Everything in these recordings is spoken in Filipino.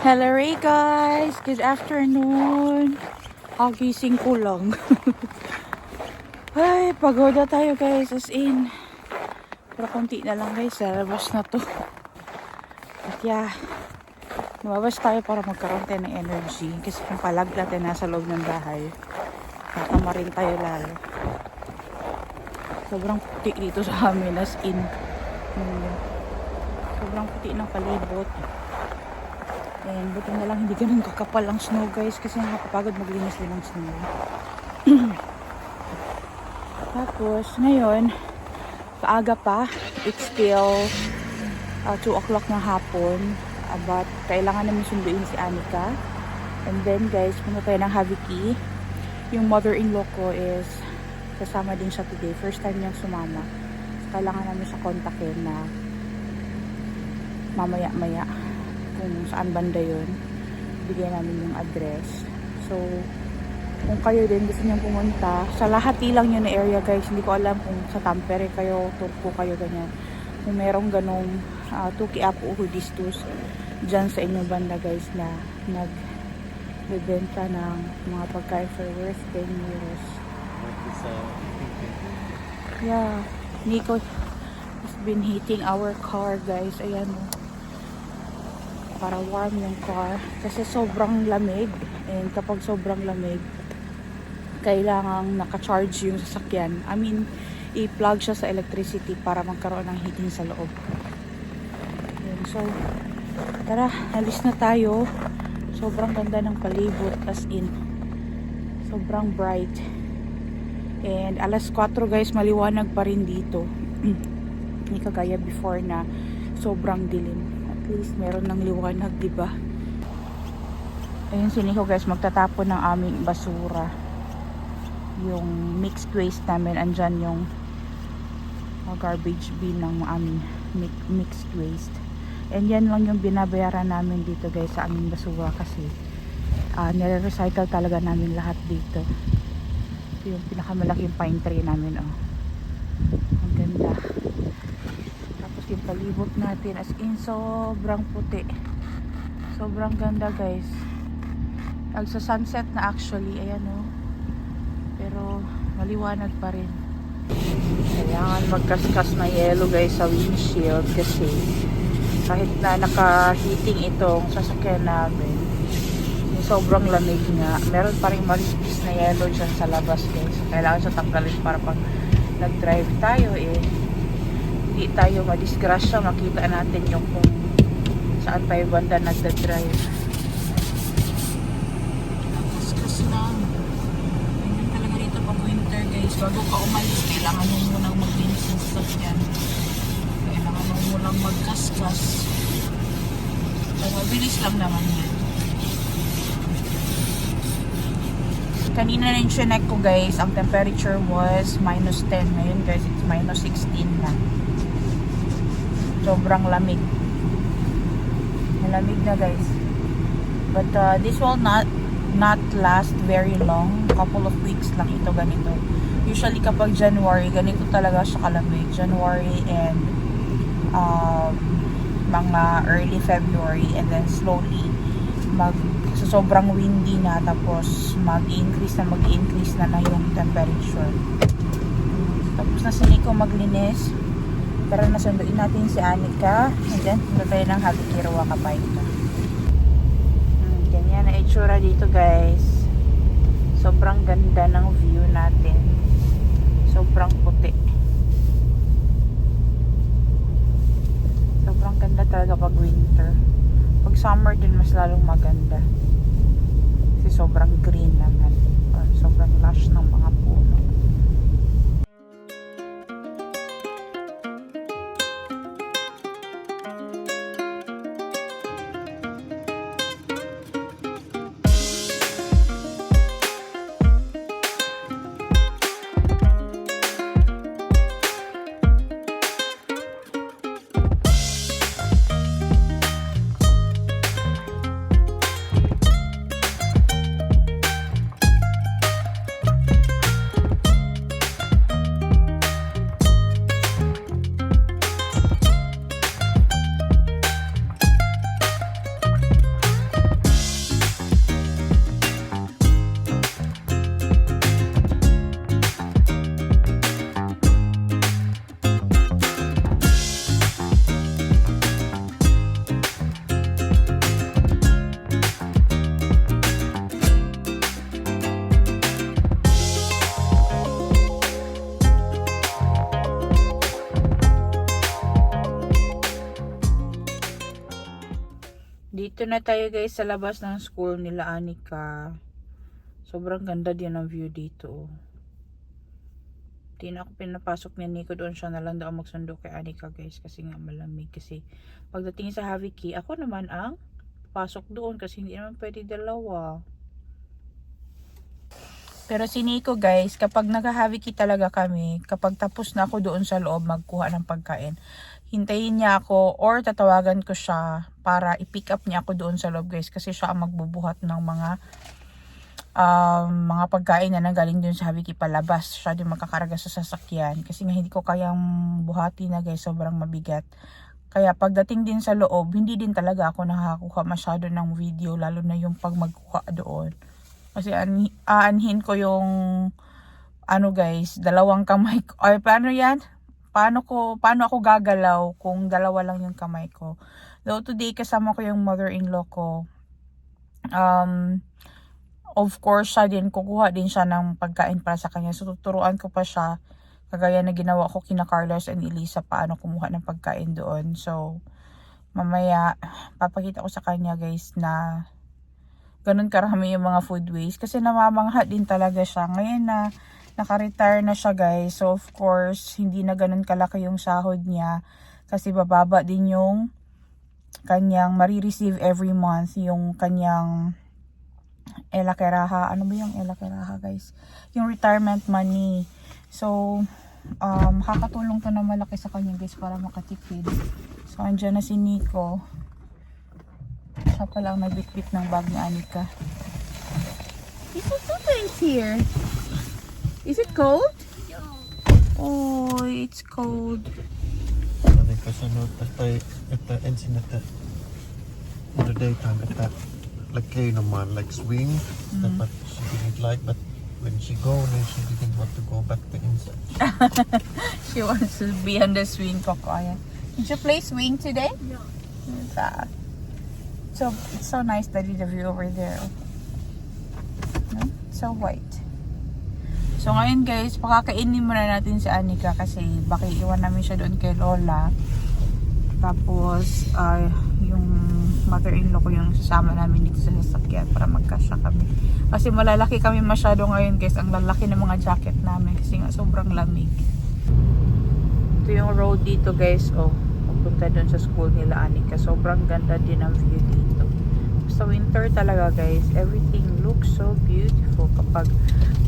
Hello Ray guys! Good afternoon! Gising ko lang. Ay, pagoda tayo guys. As in. Pero konti na lang guys. Lalabas na to. At yeah. Lumabas tayo para magkaroon tayo ng energy. Kasi kung palag natin nasa loob ng bahay. Natama rin tayo lalo. Sobrang puti dito sa amin. As in. Sobrang puti ng palibot. And buti na lang hindi ganun kakapal ang snow guys kasi nakakapagod maglinis din ng snow. Tapos ngayon paaga pa, it's still 2 o'clock ng hapon, but kailangan namin sunduin si Anika. And then guys, punta tayo ng Haviki. Yung mother-in-law ko is kasama din siya today, first time niyang sumama. So, kailangan namin siya kontakin na mamaya-maya kung saan banda yun, bigyan namin yung address. So kung kayo din gusto nyo pumunta sa Lahati lang yun na area guys, hindi ko alam kung sa Tampere kayo, Turku kayo, ganyan, kung merong ganong Tuki-Apu Hudistus dyan sa inyong banda guys na nagbebenta ng mga pagkain for worth 10 euros. Yeah, Nico has been heating our car guys. Ayan o, para warm yung car kasi sobrang lamig, and kapag sobrang lamig kailangang naka-charge yung sasakyan. I mean, i-plug siya sa electricity para magkaroon ng heating sa loob. Yun. So tara, alis na tayo. Sobrang ganda ng palibot, as in sobrang bright, and alas 4 guys, maliwanag pa rin dito. Hindi kagaya before na sobrang dilim. At least meron ng liwanag, diba? Ayun si Nico guys, magtatapon ng aming basura. Yung mixed waste namin, andyan yung garbage bin ng aming mixed waste. And yan lang yung binabayaran namin dito guys sa aming basura kasi nire-recycle talaga namin lahat dito. Ito yung pinakamalaking pine tree namin, oh. Ang ganda. Yung palibot natin, as in sobrang puti, sobrang ganda guys. Nagsa sunset na actually, ayan o, pero maliwanag pa rin. Kailangan magkaskas na yellow guys sa windshield kasi kahit na naka-heating itong sasakyan namin, yung sobrang lamig nga, meron pa rin malipis na yellow dyan sa labas guys. Kailangan siya tanggalin para pag nag-drive tayo hindi tayo madisgrasya, makita natin yung kung saan tayo banda nagda-drive. Kaskas lang. Ganyan talaga dito pag winter guys. Bago ka umalis, kailangan mo munang maglinis ng sasakyan. Kailangan mo munang magkaskas. So, mabilis lang naman yan. Kanina na yung chinek ko guys, ang temperature was -10. Ngayon guys, it's -16 na. Sobrang lamig. Malamig na guys. But this will not last very long. Couple of weeks lang ito ganito. Usually kapag January, ganito talaga siya kalamig. January and mga early February, and then slowly sobrang windy na, tapos mag-increase na yung temperature. Tapos na si Nico maglinis. Tara na, sunduin natin si Anika, and then punta tayo ng Haviki Ruakapayta. Ganyan na itsura dito guys. Sobrang ganda ng view natin. Sobrang puti. Sobrang ganda talaga pag winter. Pag summer din mas lalong maganda. Kasi sobrang green naman. Or sobrang lush ng mga puno. Dito na tayo guys sa labas ng school nila Anika. Sobrang ganda din ang view dito. Di na ako pinapasok ni Nico, doon siya na lang daw magsundo kay Anika guys kasi nga malamig. Kasi pagdating sa Haviki, ako naman ang pasok doon kasi hindi naman pwede dalawa. Pero si Nico guys, kapag nag-Haviki talaga kami, kapag tapos na ako doon sa loob magkuha ng pagkain, hintayin niya ako or tatawagan ko siya para i-pick up niya ako doon sa loob guys kasi siya ang magbubuhat ng mga pagkain na nanggaling doon sa Haviki palabas. Siya din magkakarga sa sasakyan kasi nga hindi ko kayang buhati na guys, sobrang mabigat. Kaya pagdating din sa loob, hindi din talaga ako nakakakuha masyado ng video, lalo na yung pag magkuha doon. Kasi aanhin ko yung ano guys, dalawang kamay ko. Ay, paano yan? Paano ako gagalaw kung dalawa lang yung kamay ko? Though today kasama ko yung mother-in-law ko. Of course, siya din, kukuha din siya ng pagkain para sa kanya. So, tuturuan ko pa siya. Kagaya na ginawa ko kina Carlos and Elisa, paano kumuha ng pagkain doon. So, mamaya, papakita ko sa kanya guys na ganun karami yung mga food waste. Kasi namamangha din talaga siya. Ngayon na naka-retire na siya guys. So, of course, hindi na ganun kalaki yung sahod niya. Kasi bababa din yung kanyang marireceive every month. Yung kanyang Ela Keraha. Ano ba yung Ela Keraha guys? Yung retirement money. So, makakatulong to na malaki sa kanya guys para makatipid. So, andyan na si Nico. Siya pa lang nagbitbit ng bag ni Anika. Is it nice here? Is it cold? Oh, it's cold. Because I know at the engine at the daytime at that like man like swing that what she didn't like, but when she go then she didn't want to go back to inside. She wants to be on the swing, Coco. Ayan. Did you play swing today? No. So it's so nice that the view over there. No? So white. So ngayon guys, pakakainin muna natin si Anika kasi baka iwan namin siya doon kay Lola. Tapos yung mother-in-law ko yung sasama namin dito sa sasakyan para magkasya kami. Kasi malalaki kami masyado ngayon guys. Ang lalaki ng mga jacket namin kasi nga sobrang lamig. Ito yung road dito guys. Oh, pupunta doon sa school nila Anika. Sobrang ganda din ang view dito. Sa winter talaga guys, everything looks so beautiful kapag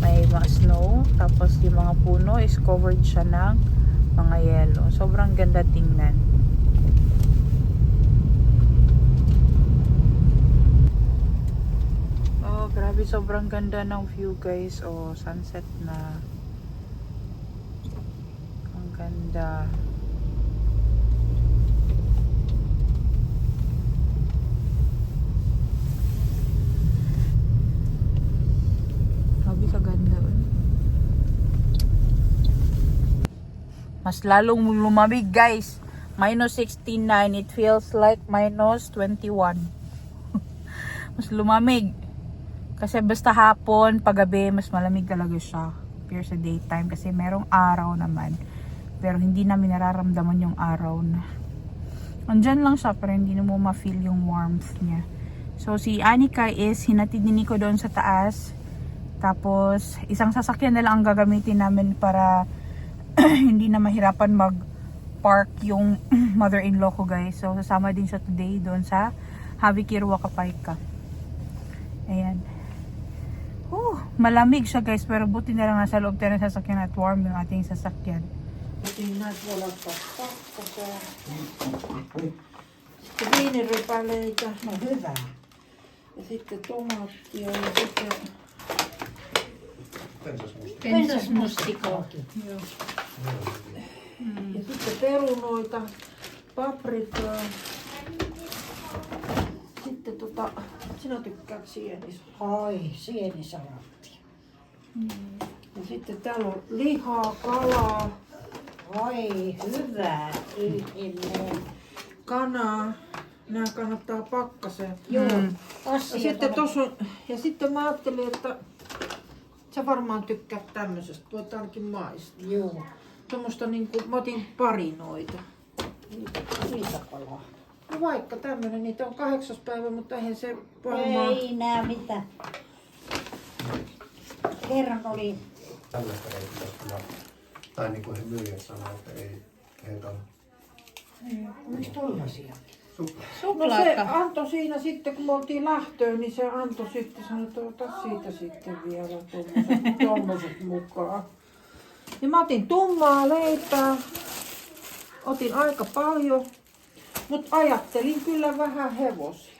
may mga snow. Tapos yung mga puno is covered siya ng mga yellow. Sobrang ganda tingnan. Grabe, sobrang ganda ng view guys. Oh, sunset na. Ang ganda. Grabe kaganda. Mas lalong lumamig guys. Minus 69. It feels like minus 21. Mas lumamig. Kasi basta hapon, paggabi, mas malamig talaga siya. Pero sa daytime, kasi merong araw naman. Pero hindi namin nararamdaman yung araw na. Andyan lang siya, pero hindi mo ma-feel yung warmth niya. So, si Anika is hinatid ni Nico doon sa taas. Tapos, isang sasakyan na lang ang gagamitin namin para hindi na mahirapan mag-park yung mother-in-law ko guys. So, sasama din siya today doon sa Haviki Ruakapayka. Ayan. Malamig siya guys, pero buti na lang nasa loob tayo ng sasakyan at warm yung ating sasakyan. Tingnan wala pa. Kasi Hyvin rypäleitä. No hyvä. Ja sitten tomaattia ja sitten pensasmustikoa. Joo. Ja sitten perunoita, paprikaa. Sitten sinä tykkäät sienis. Ai, sienisalatti. Ja sitten täällä on lihaa, kalaa, Ai, hyvä. Ihminen. kanaa. Nämä kannattaa pakkaseen. Joo, Ja sitten, ja sitten mä ajattelin, että sä varmaan tykkäät tämmöisestä. Voit ainakin maistaa. Joo, Tuommoista niinku, mä otin pari noita. riitakalaa. No vaikka tämmönen, niitä on 8. päivä, mutta eihän se varmaan... Ei nää mitään. Kerran oli Tällaista ei pitäisi kyllä, tai niin kuin he myyjät sanoo, että ei heitä olis tollasia. No se antoi siinä sitten, kun me oltiin lähtöön, niin se antoi sitten, sanoi, että ota siitä sitten vielä tommoset mukaan. Ja mä otin tummaa leipää, otin aika paljon, mutta ajattelin kyllä vähän hevosia.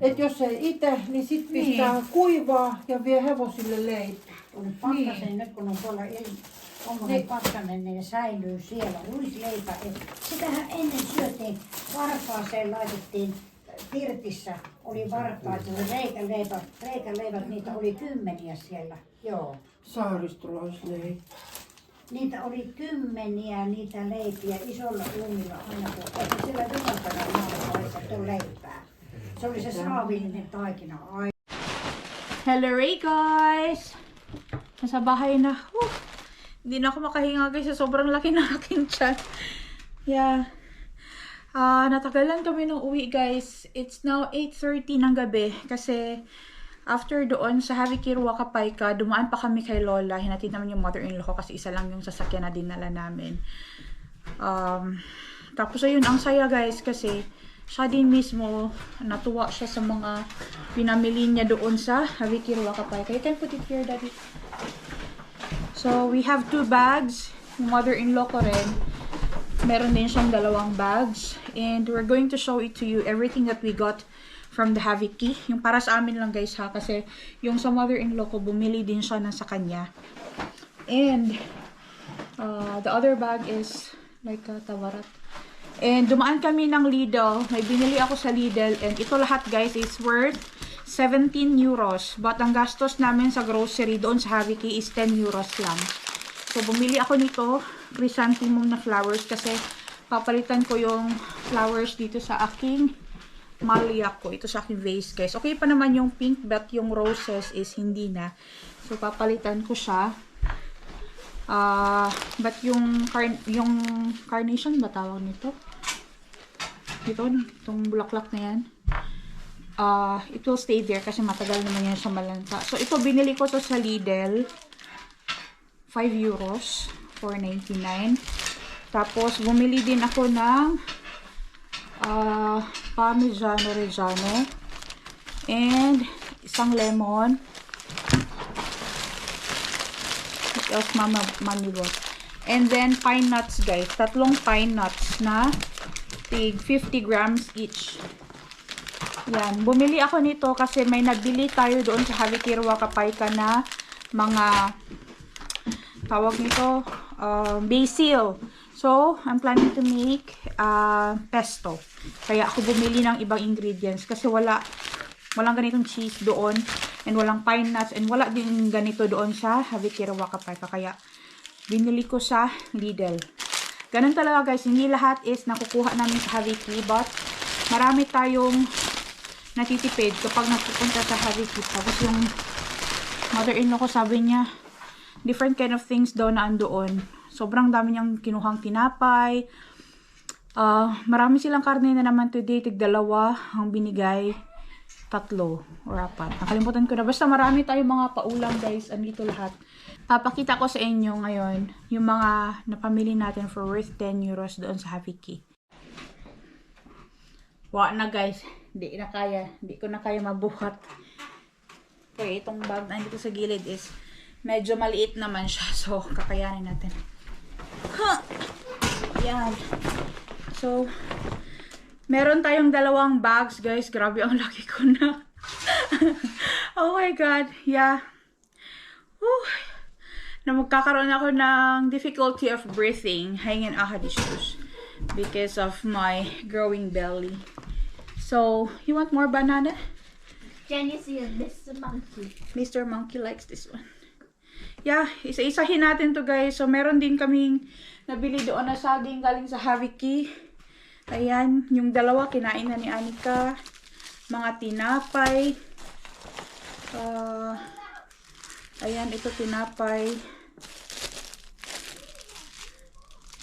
Et jos ei itse, niin sit pistää kuivaa ja vie hevosille leipää. Kun pakkasen nyt kun on tuolla onkonen pakkanen, niin ne säilyy siellä. Ruisleipä. Sitähän ennen syötiin, varpaaseen laitettiin pirtissä, oli varpaat, reikäleivät, niitä oli 10 siellä. Joo. Saaristolaisleipä. Niitä oli 10 niitä leipiä isolla uunilla aina, kun eikä siellä joka päivä laitettu leipää. Se oli se saavillinen taikina aina. Hello guys! Nasa bahay na. Hindi na ako makahinga guys sa sobrang laki ng aking tiyan. Yeah. Natagalan kami nung uwi guys. It's now 8:30 ng gabi kasi after doon sa Haviki Ruakapayka, dumaan pa kami kay Lola. Hinatid naman yung mother-in-law ko kasi isa lang yung sasakyan na dinala namin. Tapos ayun, ang saya guys kasi siya din mismo, natuwa siya sa mga pinamili niya doon sa Haviki Ruakapayka. You can put it here, Daddy. So, we have 2 bags. Yung mother-in-law ko rin. Meron din siyang 2 bags. And we're going to show it to you, everything that we got from the Haviki. Yung para sa amin lang guys ha, kasi yung sa mother-in-law ko, bumili din siya na sa kanya. And, the other bag is like tawarat. And dumaan kami ng Lidl. May binili ako sa Lidl. And ito lahat guys is worth 17 euros. But ang gastos namin sa grocery doon sa Haviki is 10 euros lang. So bumili ako nito, chrysanthemum na flowers kasi papalitan ko yung flowers dito sa aking maliak ko. Ito sa aking vase guys. Okay pa naman yung pink but yung roses is hindi na. So papalitan ko siya. But yung carnation ba tawag nito? Itong bulaklak na yan. It will stay there kasi matagal naman yan siya malanta. So ito binili ko to sa Lidl. 5 euros. 4.99. Tapos bumili din ako ng Parmigiano Reggiano. And isang lemon. Else mami was. And then pine nuts guys. 3 pine nuts na tig 50 grams each. Yan. Bumili ako nito kasi may nabili tayo doon sa Haviki Ruakapayka na mga tawag nito basil. So, I'm planning to make pesto. Kaya ako bumili ng ibang ingredients kasi walang ganitong cheese doon. And walang pine nuts. And wala din ganito doon sa Haviki Ruakapayka. Kaya, binili ko sa Lidl. Ganun talaga guys. Hindi lahat is nakukuha namin sa Haviki. But, marami tayong natitipid kapag nagpupunta sa Haviki. Tapos yung mother-in-law ko sabi niya, different kind of things daw na andoon. Sobrang dami niyang kinuhang tinapay. Marami silang karne na naman today. Tig 2 ang binigay. 3 or 4. Nakalimutan ko na. Basta marami tayong mga paulam guys. Andito lahat. Papakita ko sa inyo ngayon yung mga napamili natin for worth 10 euros doon sa Haviki. Wala na guys. Hindi na kaya. Hindi ko na kaya mabuhat. Okay, itong bag na dito sa gilid is medyo maliit naman siya. So, kakayanin natin. Yan. So, meron tayong 2 bags, guys. Grabe, ang laki ko na. Oh my God. Yeah. Whew. Na magkakaroon ako ng difficulty of breathing. Hanging ahadishus. Because of my growing belly. So, you want more banana? Can you see Mr. Monkey? Mr. Monkey likes this one. Yeah, isa-isahin natin to guys. So, meron din kaming nabili doon na saging galing sa Haviki. Ayan, yung 2 kinain na ni Anika. Mga tinapay. Ayan, ito tinapay.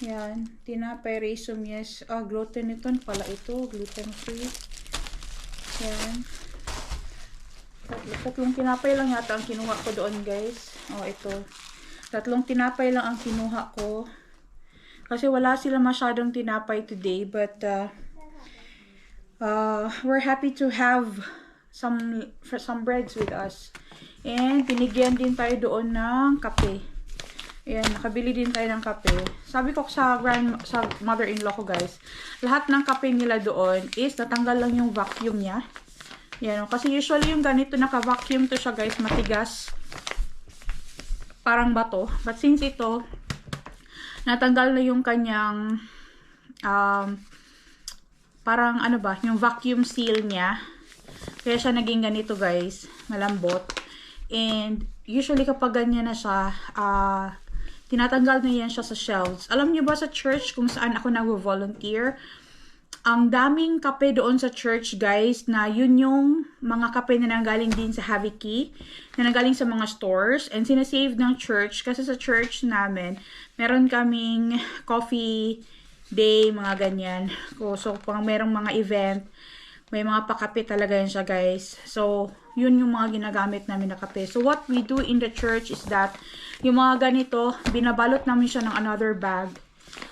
Yan, tinapay raisin, yes. Gluten ito pala ito, gluten free. Yan. Tatlong tinapay lang yata ang kinuha ko doon, guys. Ito. Tatlong tinapay lang ang kinuha ko. Kasi wala sila masyadong tinapay today, but we're happy to have some breads with us. And binigyan din tayo doon ng kape. Ayan, nakabili din tayo ng kape. Sabi ko sa mother-in-law ko, guys, lahat ng kape nila doon is natanggal lang yung vacuum niya. Ayan, kasi usually yung ganito naka-vacuum to siya, guys, matigas. Parang bato. But since ito, natanggal na yung kanyang parang ano ba, yung vacuum seal niya. Kaya siya naging ganito, guys, malambot. And usually kapag ganyan na siya, tinatanggal na yan siya sa shelves. Alam niyo ba sa church kung saan ako nag-volunteer? Ang daming kape doon sa church, guys, na yun yung mga kape na nanggaling din sa Haviki, na nanggaling sa mga stores, and sinasave ng church. Kasi sa church namin, meron kaming coffee day, mga ganyan. So, pang merong mga event, may mga pakape talaga yan siya, guys. So, yun yung mga ginagamit namin na kape. So, what we do in the church is that, yung mga ganito, binabalot namin siya ng another bag.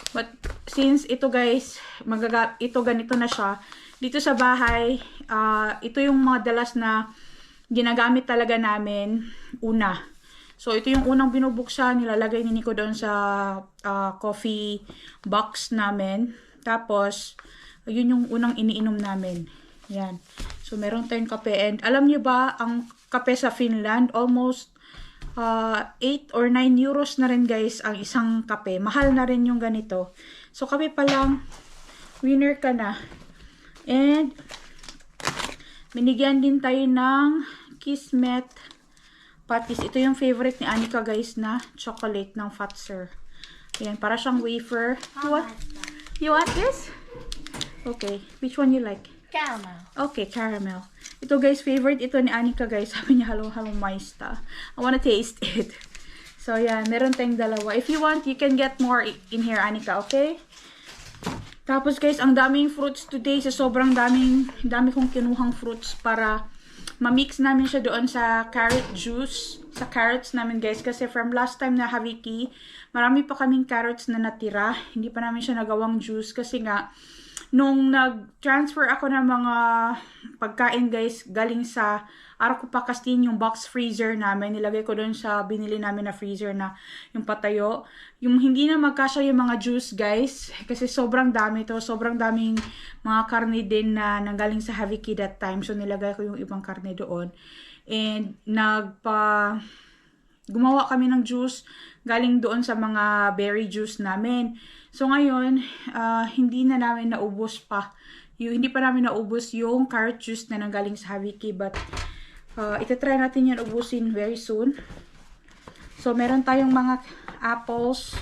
But, since ito, guys, ito ganito na siya, dito sa bahay, ito yung mga dalas na ginagamit talaga namin una. So, ito yung unang binubuksan, nilalagay ni Nico doon sa coffee box namin. Tapos, yun yung unang iniinom namin. Yan. So, meron tayong kape. And alam niyo ba, ang kape sa Finland, almost 8 or 9 euros na rin, guys, ang isang kape. Mahal na rin yung ganito. So, kape pa lang, winner ka na. And, binigyan din tayo ng Kismet Patties. Ito yung favorite ni Anika, guys, na chocolate ng Fatser. Ayan, para siyang wafer. You want this? Okay. Which one you like? Caramel. Okay, caramel. Ito, guys, favorite ito ni Anika, guys. Sabi niya, halong-halong maista. I wanna taste it. So, yan. Meron tayong dalawa. If you want, you can get more in here, Anika, okay? Tapos, guys, ang daming fruits today. Sa sobrang dami kong kinuhang fruits para ma-mix namin siya doon sa carrot juice. Sa carrots namin, guys. Kasi from last time na Haviki, marami pa kaming carrots na natira. Hindi pa namin siya nagawang juice. Kasi nga, nung nag-transfer ako ng mga pagkain, guys, galing sa Arcupacastin, yung box freezer namin, nilagay ko doon sa binili namin na freezer na yung patayo. Yung hindi na magkasya yung mga juice, guys, kasi sobrang dami to. Sobrang daming mga karne din na nanggaling sa Haviki that time. So, nilagay ko yung ibang karne doon. And, gumawa kami ng juice galing doon sa mga berry juice namin. So, ngayon, hindi na namin naubos pa. Hindi pa namin naubos yung carrot juice na nanggaling sa Haviki. But, itatry natin yan ubusin very soon. So, meron tayong mga apples.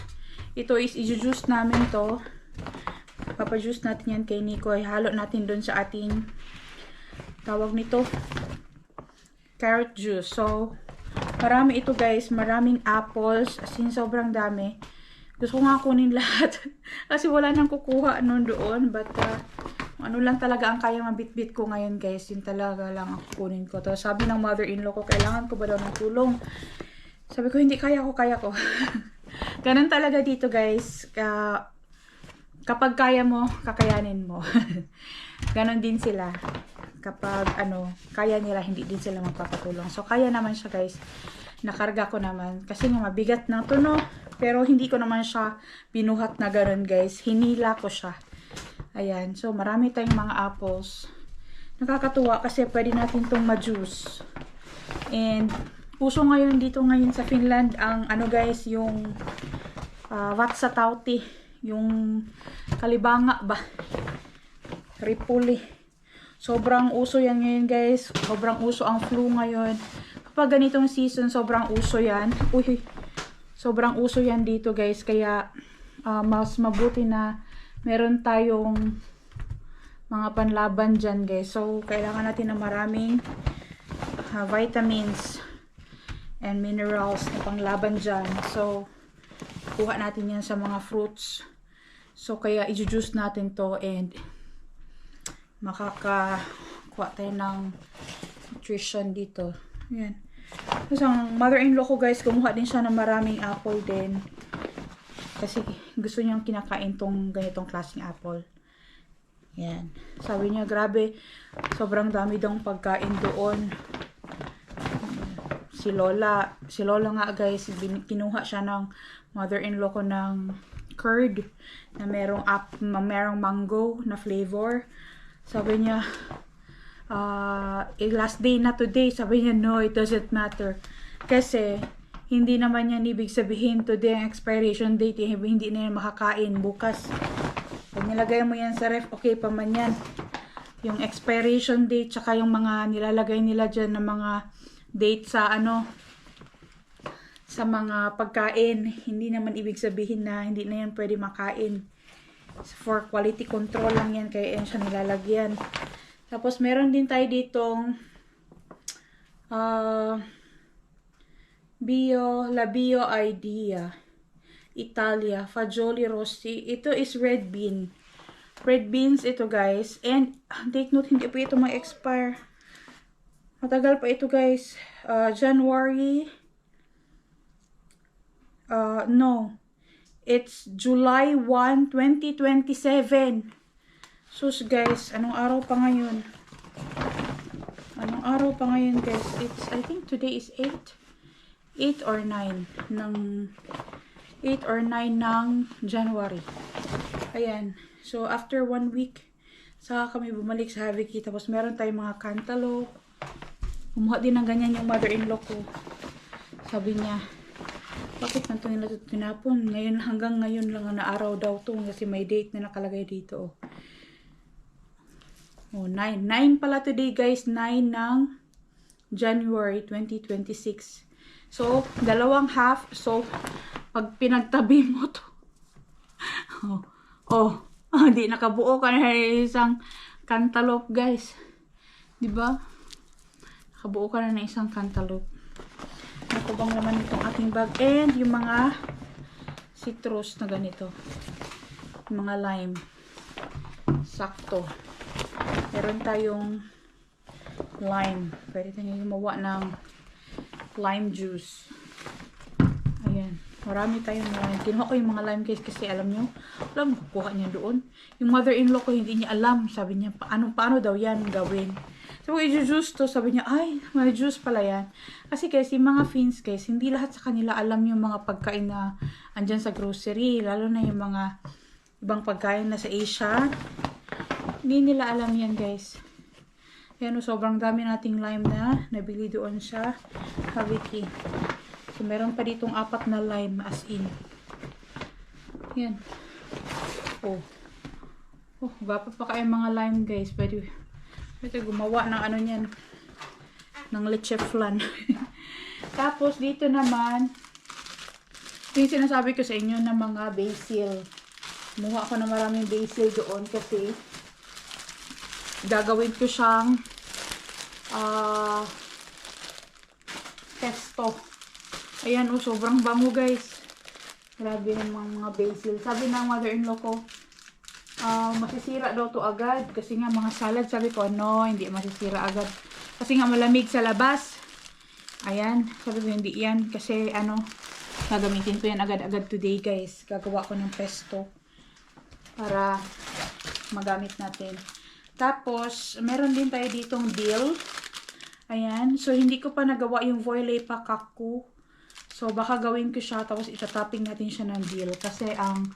Ito is i-juice namin to. Papajuice natin yan kay Nico. Halo natin doon sa ating tawag nito, carrot juice. So, marami ito, guys. Maraming apples. As in, sobrang dami. Gusto ko nga kunin lahat. Kasi wala nang kukuha nun doon. But, ano lang talaga ang kaya mabitbit ko ngayon, guys. Yun talaga lang ang kukunin ko. Tapos sabi ng mother-in-law ko, kailangan ko ba daw ng tulong? Sabi ko, hindi, kaya ko. Ganun talaga dito, guys. Kapag kaya mo, kakayanin mo. Ganon din sila. Kapag, kaya nila, hindi din sila magpapatulong. So, kaya naman siya, guys. Nakarga ko naman. Kasi nga, mabigat na to, no? Pero, hindi ko naman siya binuhat na ganon, guys. Hinila ko siya. Ayan. So, marami tayong mga apples. Nakakatuwa kasi pwede natin itong ma-juice. And, puso ngayon dito ngayon sa Finland, ang, guys, yung vatsatauti. Yung kalibanga ba? Ripuli. Sobrang uso yan ngayon, guys. Sobrang uso ang flu ngayon. Kapag ganitong season, sobrang uso yan. Uy, sobrang uso yan dito, guys. Kaya, mas mabuti na meron tayong mga panlaban dyan, guys. So, kailangan natin ng maraming vitamins and minerals na panglaban dyan. So, kuha natin yan sa mga fruits. So, kaya i-juice natin to and makakakuha tayo ng nutrition dito. Ayan. Tapos ang mother-in-law ko guys, kumuha din siya ng maraming apple din. Kasi gusto niyang kinakain tong ganitong klaseng apple. Ayan. Sabi niya, grabe, sobrang dami daw pagkain doon. Si Lola nga guys, kinuha siya ng mother-in-law ko ng curd na merong mango na flavor. Sabi niya, last day na today. Sabi niya, no, it doesn't matter. Kasi, hindi naman yan ibig sabihin today ang expiration date. Hindi na yan makakain bukas. Pag nilagay mo yan sa ref, okay pa man yan. Yung expiration date, tsaka yung mga nilalagay nila dyan na mga date sa sa mga pagkain, hindi naman ibig sabihin na hindi na yan pwede makain. For quality control lang yan, kaya yan siya nilalagyan. Tapos meron din tayo ditong La Bio Idea Italia Fagioli Rossi. Ito is red bean. Red beans ito guys. And take note, hindi pa ito ma-expire. Matagal pa ito guys. January. No. It's July 1, 2027. Sus guys, anong araw pa ngayon? Anong araw pa ngayon guys? It's, I think today is 8 or 9 ng 8 or 9 ng January. Ayan. So after 1 week, saka kami bumalik sa Haviki. Tapos meron tayong mga cantaloupe. Kumuha din ng ganyan yung mother-in-law ko. Sabi niya, bakit nanto nila ito tinapon? Ngayon, hanggang ngayon lang na araw daw to kasi may date na nakalagay dito. Oh, 9 pala today guys. 9 ng January 2026. So, dalawang half. So, pag pinagtabi mo to, di nakabuo ka na isang cantaloupe guys. Diba? Nakabuo ka na ng isang cantaloupe. Ito bang naman itong aking bag. And yung mga citrus na ganito. Yung mga lime. Sakto. Meron tayong lime. Pwede tayong gumawa ng lime juice. Ayan. Marami tayong lime. Kinuha ko yung mga lime guys kasi alam nyo, alam, kukuha niya doon. Yung mother-in-law ko hindi niya alam. Sabi niya, paano daw yan gawin? So, i-juice to. Sabi niya, ay, may juice pala yan. Kasi guys, yung mga Finns guys, hindi lahat sa kanila alam yung mga pagkain na andyan sa grocery. Lalo na yung mga ibang pagkain na sa Asia. Hindi nila alam yan guys. Yan, sobrang dami nating lime na nabili doon sa Haviki. So, meron pa ditong 4 na lime as in. Yan. Oh, gapa pa kayo mga lime guys. Pwede gumawa ng ano niyan. Ng leche flan. Tapos, dito naman, yung sinasabi ko sa inyo na mga basil. Kumuha ako na maraming basil doon kasi gagawin ko siyang pesto. Ayan, sobrang bango guys. Grabe yung mga basil. Sabi ng mother-in-law ko, masisira daw to agad. Kasi nga mga salad, sabi ko, no, hindi masisira agad. Kasi nga malamig sa labas. Ayan, sabi ko, hindi yan. Kasi gagamitin ko yan agad-agad today guys. Gagawa ko ng pesto. Para magamit natin. Tapos, meron din tayo ditong dill. Ayan. So, hindi ko pa nagawa yung voilet pakaku. So, baka gawin ko siya. Tapos, itatapping natin siya ng dill. Kasi, ang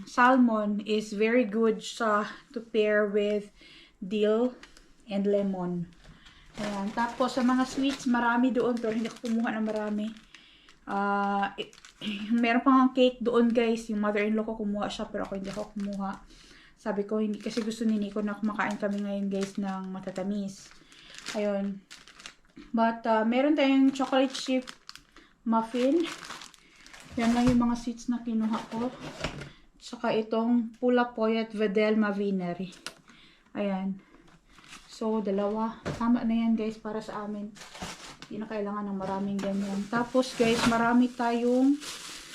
salmon is very good to pair with dill and lemon. Ayan. Tapos, sa mga sweets, marami doon. Pero, hindi ko kumuha ng marami. Meron pang cake doon, guys. Yung mother-in-law ko kumuha siya. Pero ako hindi ako kumuha. Sabi ko, hindi kasi gusto ni Nico na kumakain kami ngayon guys ng matatamis. Ayun. But, meron tayong chocolate chip muffin. Yan lang yung mga sweets na kinuha ko. Saka itong Pula Poyet Vedel Mavineri. Ayan. So, dalawa. Tama na yan guys para sa amin. Hindi na kailangan ng maraming ganyan. Tapos guys, marami tayong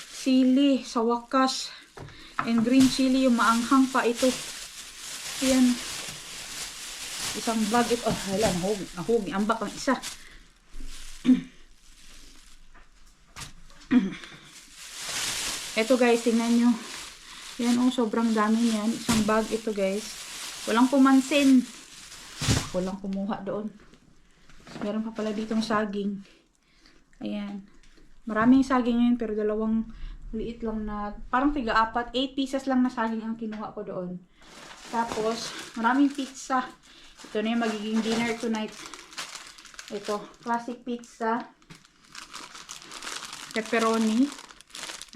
sili sa wakas. And green chili, yung maanghang pa ito. Ayan. Isang bag ito. Oh, hala, nahugi. Ambak ang isa. Ito guys, tingnan nyo. Yan oh, sobrang dami yan. Isang bag ito guys. Walang pumansin. Walang kumuha doon. Meron pa pala ditong saging. Ayan. Maraming saging ngayon pero dalawang liit lang na, parang tiga-apat. 8 pieces lang na saging ang kinuha ko doon. Tapos, maraming pizza. Ito na yung magiging dinner tonight. Ito, classic pizza. Pepperoni.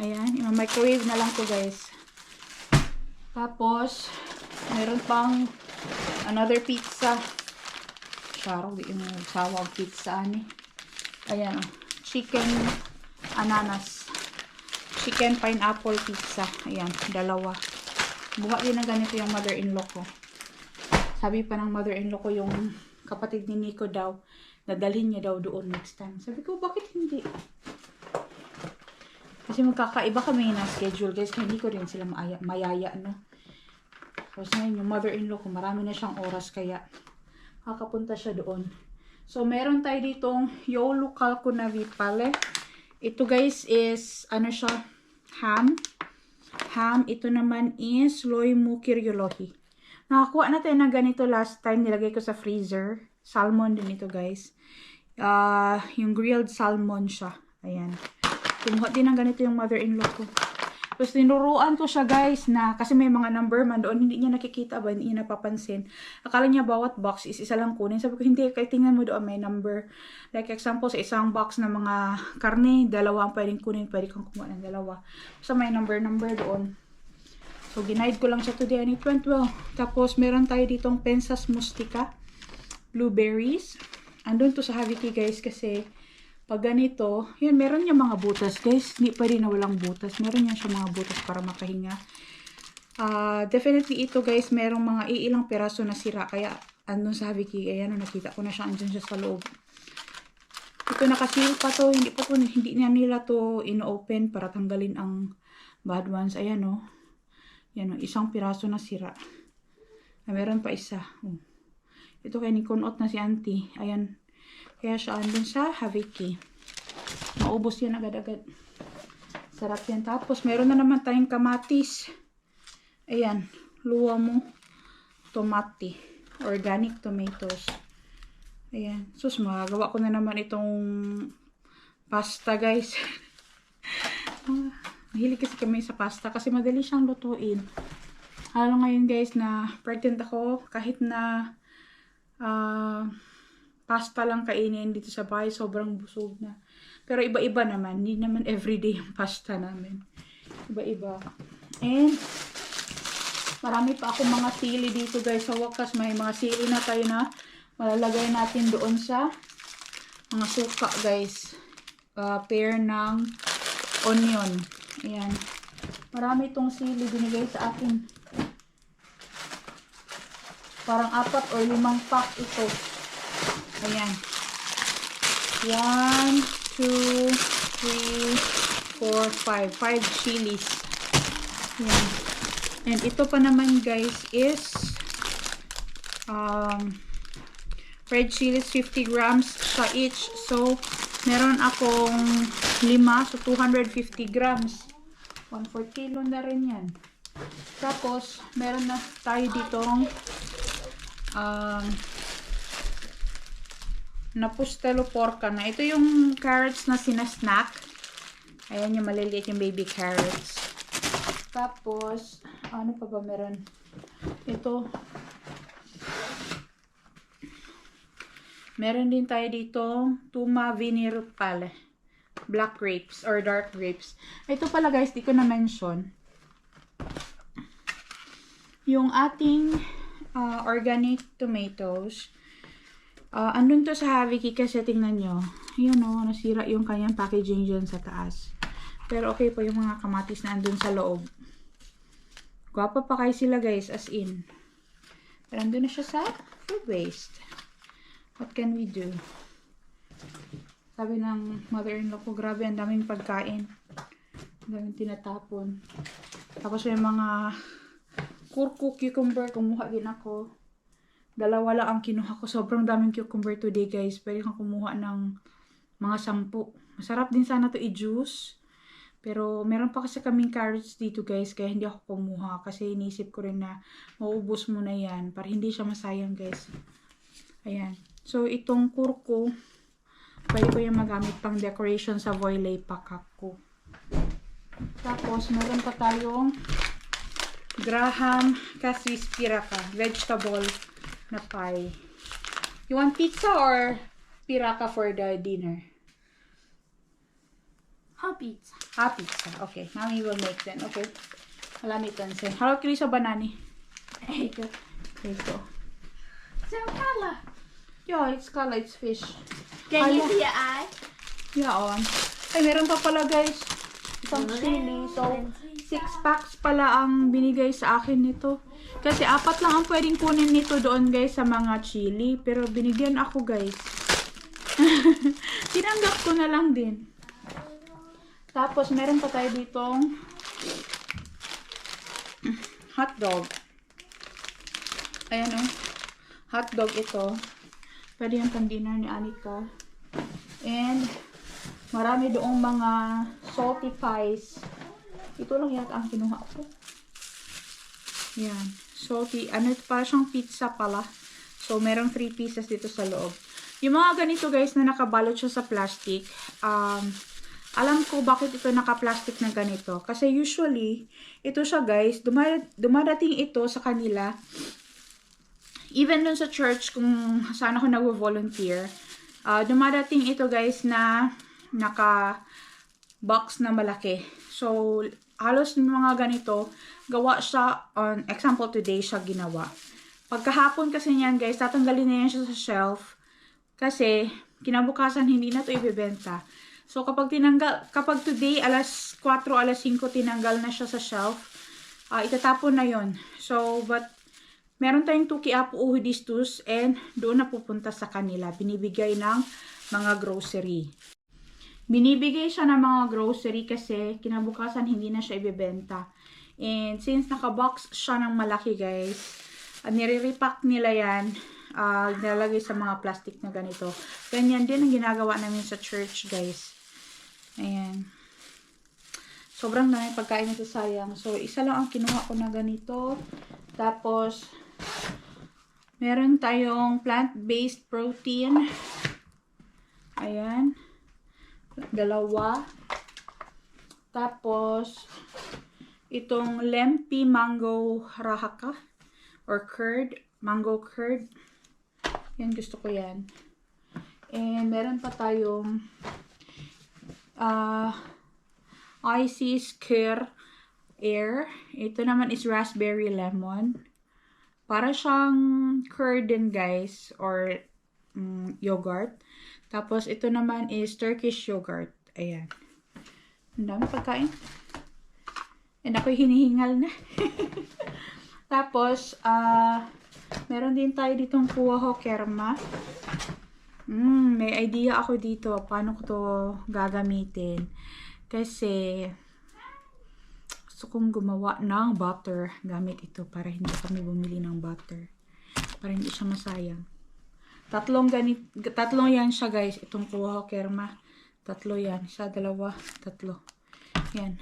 Ayan, i-microwave na lang to guys. Tapos, meron pang another pizza. Sharog, di yung sawag pizza ni. Ayan, chicken ananas. Chicken pineapple pizza. Ayan, dalawa. Buha din na ganito yung mother-in-law ko. Sabi pa ng mother-in-law ko yung kapatid ni Nico daw, dadalhin niya daw doon next time. Sabi ko, bakit hindi? Kasi magkakaiba kami na schedule guys. Kaya hindi ko rin sila mayaya, no? Tapos ngayon, yung mother-in-law ko, marami na siyang oras kaya kakapunta siya doon. So, meron tayo ditong Yolo Calcuna Vipale. Ito guys is, ano siya? Ham. Ito naman is Loimu Kiryolohi. Nakakuha na tayo ng ganito last time. Nilagay ko sa freezer. Salmon din ito guys. Yung grilled salmon siya. Ayan. Kumuha din ng ganito yung mother-in-law ko. Tapos tinuruan ko siya guys na kasi may mga number man doon. Hindi niya nakikita ba? Hindi niya napapansin. Akala niya bawat box is isa lang kunin. Sabi ko hindi. Kaya tingnan mo doon may number. Like example sa isang box na mga karne. Dalawa ang pwedeng kunin. Pwede kang kumuha ng dalawa. So may number doon. So ginaid ko lang siya today. And it went well. Tapos meron tayo ditong pensas mustika. Blueberries. Andun to sa Haviki guys kasi pag ganito, yan, meron niya mga butas, guys. Hindi pa rin na walang butas. Meron niya siya mga butas para makahinga. Definitely ito, guys, merong mga iilang peraso na sira. Kaya, andun sa Haviki, ayan, nakita ko na siya, andun siya sa loob. Ito, nakasil pa to. Hindi na nila to ino-open para tanggalin ang bad ones. Ayan, oh. Yan, oh, isang piraso na sira. Meron pa isa. Oh. Ito, kaya nikunot na si auntie. Ayan. Kaya siya andun sa Haviki. Maubos yan agad-agad. Sarap yan. Tapos, meron na naman tayong kamatis. Ayan. Luwa mo. Tomati. Organic tomatoes. Ayan. Sus, magagawa ko na naman itong pasta, guys. Mahilig kasi kami sa pasta. Kasi madali siyang lutuin. Lalo ngayon, guys, na pregnant ako. Kahit na pasta lang kainin dito sa bahay. Sobrang busog na. Pero iba-iba naman. Hindi naman everyday yung pasta namin. Iba-iba. And, marami pa akong mga sili dito guys. Sa wakas, may mga sili na tayo na malalagay natin doon sa mga suka guys. Pair ng onion. Ayan. Marami itong sili binigay sa akin. Parang 4 or 5 pack ito. Ayan. 1, 2, 3, 4, 5. 5 chilies. Ayan. And ito pa naman guys is red chilies 50 grams sa each. So, meron akong 5. So, 250 grams. 1/4 kilo na rin yan. Tapos, meron na tayo ditong napustelo porka na. Ito yung carrots na sinasnack. Ayan yung maliliit yung baby carrots. Tapos, ano pa ba meron? Ito. Meron din tayo dito tuma vinegar pale. Black grapes or dark grapes. Ito pala guys, di ko na mention. Yung ating organic tomatoes. Andun to sa Haviki kasi tingnan nyo. Yun o, nasira yung kanyang packaging dyan sa taas. Pero okay po yung mga kamatis na andun sa loob. Gwapa pa kayo sila guys, as in. Pero andun na siya sa food waste. What can we do? Sabi ng mother-in-law ko, grabe, ang daming pagkain. Ang daming tinatapon. Tapos may mga kurku, cucumber, kumuha din ako. Dalawa lang ang kinuha ko. Sobrang daming cucumber today, guys. Pwede kang kumuha ng mga 10. Masarap din sana to i-juice. Pero meron pa kasi kaming carrots dito, guys. Kaya hindi ako kumuha. Kasi inisip ko rin na maubos mo na yan. Para hindi siya masayang, guys. Ayan. So, itong kurku, pwede ko yung magamit pang decoration sa voilay pakak ko. Tapos, meron pa tayong Graham Cassis Piraka. Vegetable na pie. You want pizza or piraka for the dinner? Hot pizza. Pizza. Okay, mommy will make then. Okay. Malamit yan siya. Hello, Krisa Banani. There you go. There you go. So color. Yeah, it's color, it's fish. Can you Hala. see your eye? Yeah, on. Ay, meron pa pala, guys. Isang chili. So, 6 packs pala ang binigay sa akin nito. Kasi 4 lang ang pwedeng kunin nito doon, guys, sa mga chili. Pero binigyan ako, guys. Tinanggap ko na lang din. Tapos, meron pa tayo ditong hotdog. Ayan, oh. Hotdog ito. Pwede yung pang-dinner ni Anika. And, marami doong mga salty pies. Ito lang yata ang kinuha ko. Yan. Salty. Ano ito? Para siyang pizza pala. So, merong 3 pieces dito sa loob. Yung mga ganito, guys, na nakabalot siya sa plastic. Alam ko bakit ito naka-plastic na ganito. Kasi usually, ito siya, guys. Dumadating ito sa kanila. Even dun sa church, kung saan ako nag-volunteer, dumadating ito, guys, na naka-box na malaki. So, halos mga ganito, gawa siya on, example, today siya ginawa. Pagkahapon kasi niyan, guys, tatanggalin na yan siya sa shelf. Kasi, kinabukasan, hindi na ito ibebenta. So, kapag today, alas 4, alas 5, tinanggal na siya sa shelf, itatapon na yon. So, but, meron tayong 2 kiapo uhudistus and doon na pupunta sa kanila. Binibigay ng mga grocery. Binibigay siya ng mga grocery kasi kinabukasan hindi na siya ibebenta. And since nakabox siya ng malaki, guys, nire-repack nila yan. Nilalagay sa mga plastic na ganito. Ganyan din ang ginagawa namin sa church, guys. Ayan. Sobrang dami pagkain nito, sayang. So, isa lang ang kinuha ko na ganito. Tapos, meron tayong plant-based protein. Ayan. 2. Tapos, itong Lempi Mango Rahaka or curd. Mango curd. Yan, gusto ko yan. And, meron pa tayong Icy's Cure Air. Ito naman is raspberry lemon. Para siyang curd din, guys, or yogurt. Tapos, ito naman is Turkish yogurt. Ayan. Ang dami pagkain. And ako'y hinihingal na. Tapos, meron din tayo ditong Kuwaho Kerma. May idea ako dito paano ko to gagamitin. Kasi, gusto kong gumawa ng butter gamit ito para hindi kami bumili ng butter. Para hindi siya masayang. Tatlong yan siya, guys. Itong Kuwaho Kerma. 3 yan. 1, 2, 3. Yan.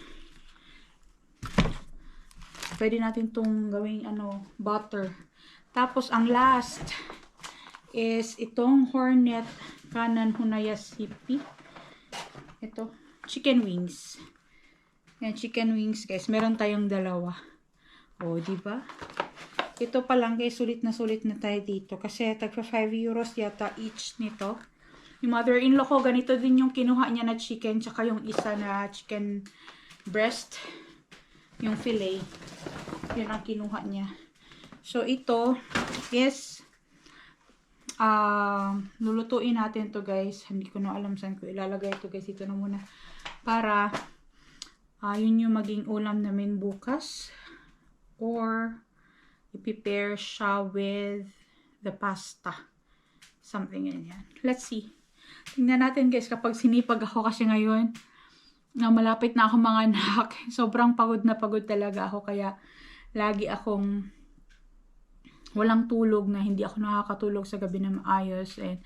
Pwede natin itong gawing butter. Tapos, ang last is itong Hornet Kanan Hunayasipi. Ito. Chicken wings. Yan, chicken wings, guys. Meron tayong 2. O, diba? Ito pa lang, guys. Sulit na tayo dito. Kasi, tagpa 5 euros yata each nito. Yung mother-in-law ko, ganito din yung kinuha niya na chicken. Tsaka yung isa na chicken breast. Yung fillet. Yun ang kinuha niya. So, ito is lulutuin natin to, guys. Hindi ko na alam saan ko ilalagay ito, guys. Ito na muna. Para yun yung maging ulam namin bukas. Or i-prepare siya with the pasta. Something ganyan. Let's see. Tingnan natin, guys, kapag sinipag ako kasi ngayon na malapit na ako mga anak. Sobrang pagod na pagod talaga ako. Kaya lagi akong walang tulog na hindi ako nakakatulog sa gabi na maayos. And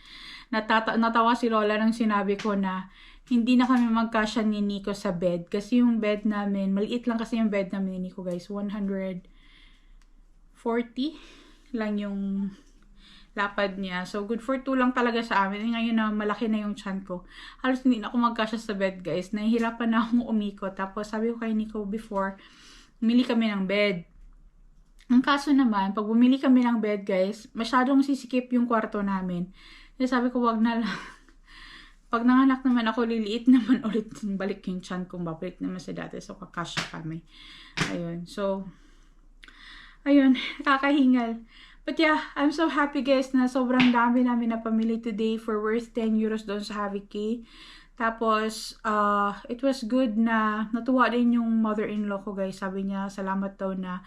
natawa si Lola nang sinabi ko na hindi na kami magkasya ni Nico sa bed. Kasi yung bed namin, maliit lang kasi yung bed namin ni Nico guys. 140 lang yung lapad niya. So, good for 2 lang talaga sa amin. Ngayon na malaki na yung tiyan ko. Halos hindi na ako magkasya sa bed, guys. Nahihirapan na akong umikot. Tapos, sabi ko kay Nico before, bumili kami ng bed. Ang kaso naman, pag bumili kami ng bed, guys, masyadong sisikip yung kwarto namin. Kaya sabi ko, wag na lang. Pag nanganak naman ako, liliit naman ulit balik yung tiyan kung babalik naman sa dati. So, kakasya kami. Ayun. So, ayun. Kakahingal. But yeah, I'm so happy guys na sobrang dami namin na pamili today for worth 10 euros doon sa Haviki. Tapos, it was good na natuwa din yung mother-in-law ko guys. Sabi niya, salamat daw na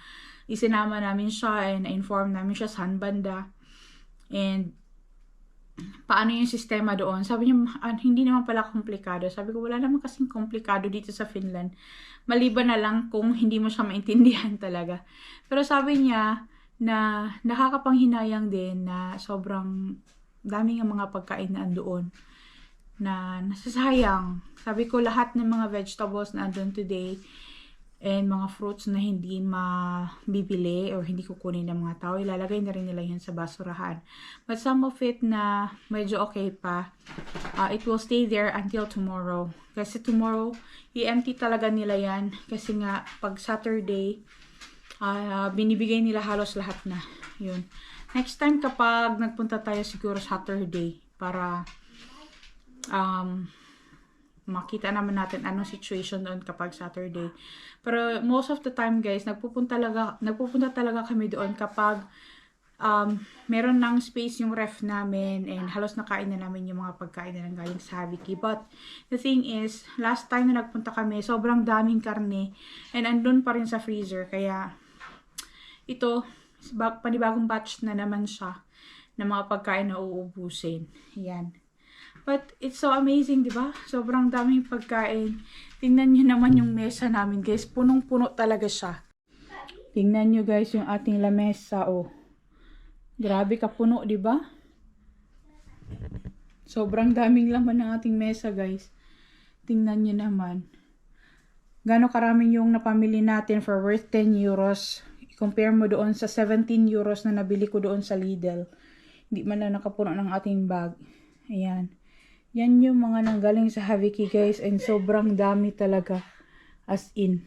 isinama namin siya and na-inform namin siya saan banda. And, paano yung sistema doon? Sabi niya, hindi naman pala komplikado. Sabi ko, wala naman kasing komplikado dito sa Finland. Maliban na lang kung hindi mo siya maintindihan talaga. Pero sabi niya, na nakakapanghinayang din na sobrang daming mga pagkain na andoon na nasasayang. Sabi ko lahat ng mga vegetables na andun today and mga fruits na hindi mabibili or hindi kukunin ng mga tao, ilalagay na rin nila yan sa basurahan. But some of it na medyo okay pa, it will stay there until tomorrow. Kasi tomorrow, i-empty talaga nila yan. Kasi nga, pag Saturday, binibigay nila halos lahat na. Yun. Next time kapag nagpunta tayo siguro Saturday para makita naman natin anong situation doon kapag Saturday. Pero most of the time guys, nagpupunta talaga kami doon kapag meron ng space yung ref namin and halos nakain na namin yung mga pagkain na galing sa Haviki. But the thing is, last time na nagpunta kami, sobrang daming karne and andun pa rin sa freezer. Kaya ito, panibagong batch na naman siya ng mga pagkain na uubusin. Yan. But it's so amazing, di ba? Sobrang daming pagkain. Tingnan nyo naman yung mesa namin, guys. Punong-puno talaga siya. Tingnan nyo, guys, yung ating lamesa, oh. Grabe kapuno, di ba? Sobrang daming laman ng ating mesa, guys. Tingnan nyo naman. Gano'ng karaming yung napamili natin for worth 10 euros. Compare mo doon sa 17 euros na nabili ko doon sa Lidl. Hindi man na nakapuno ng ating bag. Ayan. Yan yung mga nanggaling sa Haviki guys. And sobrang dami talaga. As in.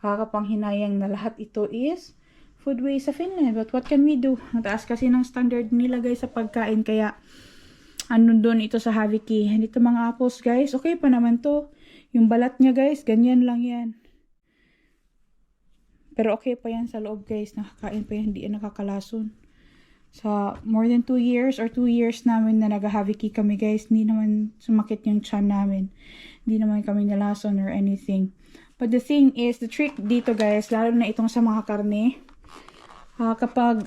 Kakapanghinayang na lahat ito is food waste sa Finland. But what can we do? Ang taas kasi ng standard nila guys sa pagkain. Kaya ano doon ito sa Haviki. And ito mga apples guys. Okay pa naman to. Yung balat niya guys. Ganyan lang yan. Pero okay pa yan sa loob guys. Nakakain pa yan. Hindi yan nakakalason. Sa more than 2 years or 2 years namin na nag-Haviki kami guys. Hindi naman sumakit yung tiyan namin. Hindi naman kami nalason or anything. But the thing is, the trick dito guys, lalo na itong sa mga karne. Kapag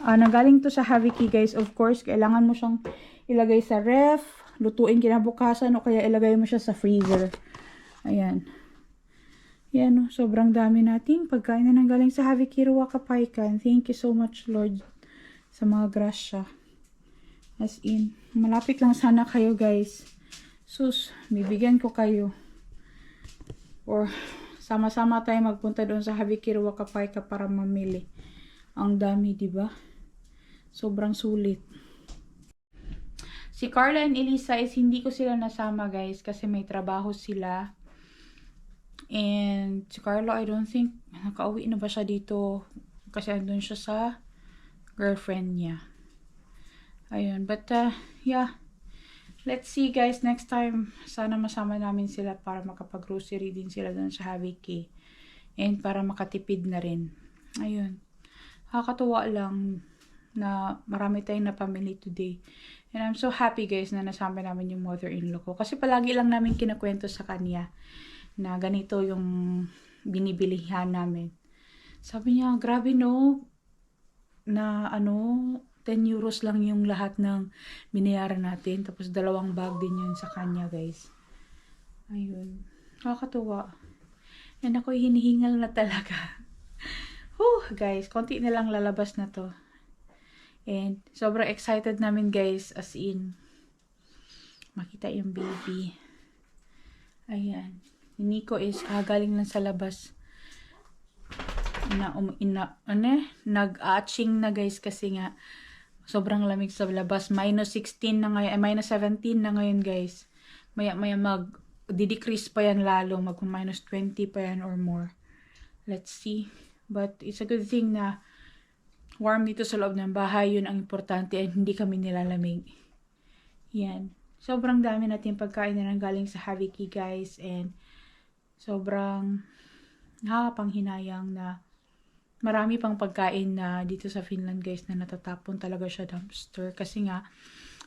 nagaling to sa Haviki guys, of course, kailangan mo siyang ilagay sa ref, lutuin kinabukasan o kaya ilagay mo siya sa freezer. Ayan. Yan, sobrang dami nating pagkain na nanggaling sa Haviki Ruakapaikan. Thank you so much, Lord, sa mga grasya. As in, malapit lang sana kayo, guys. Sus, bibigyan ko kayo. Or, sama-sama tayo magpunta doon sa Haviki Ruakapaika para mamili. Ang dami, di ba? Sobrang sulit. Si Carla and Elisa is hindi ko sila nasama, guys, kasi may trabaho sila. And si Carlo, I don't think nakauwi na ba siya dito kasi andun siya sa girlfriend niya. Ayun, but yeah, let's see guys next time. Sana masama namin sila para makapag-grocery din sila doon sa Haviki and para makatipid na rin. Ayun, nakakatuwa lang na marami tayong napamili today. And I'm so happy guys na nasama namin yung mother-in-law ko kasi palagi lang namin kinakwento sa kanya na ganito yung binibilihan namin. Sabi niya, grabe no, na 10 euros lang yung lahat ng binayaran natin. Tapos 2 bag din yun sa kanya guys. Ayun. Nakakatuwa. And ako'y hinihingal na talaga. Whew, guys, konti na lang lalabas na to. And sobrang excited namin guys, as in, makita yung baby. Ayan. Nico is galing lang sa labas. Nag-atching na guys kasi nga sobrang lamig sa labas. -16 na ngayon, -17 na ngayon guys. Maya mag-decrease pa yan lalo, mag-20 pa yan or more. Let's see. But it's a good thing na warm dito sa loob ng bahay. Yun ang importante and hindi kami nilalamig. Yan. Sobrang dami natin pagkain na galing sa Haviki guys. And sobrang nakakapanghinayang na marami pang pagkain na dito sa Finland guys na natatapon talaga siya dumpster. Kasi nga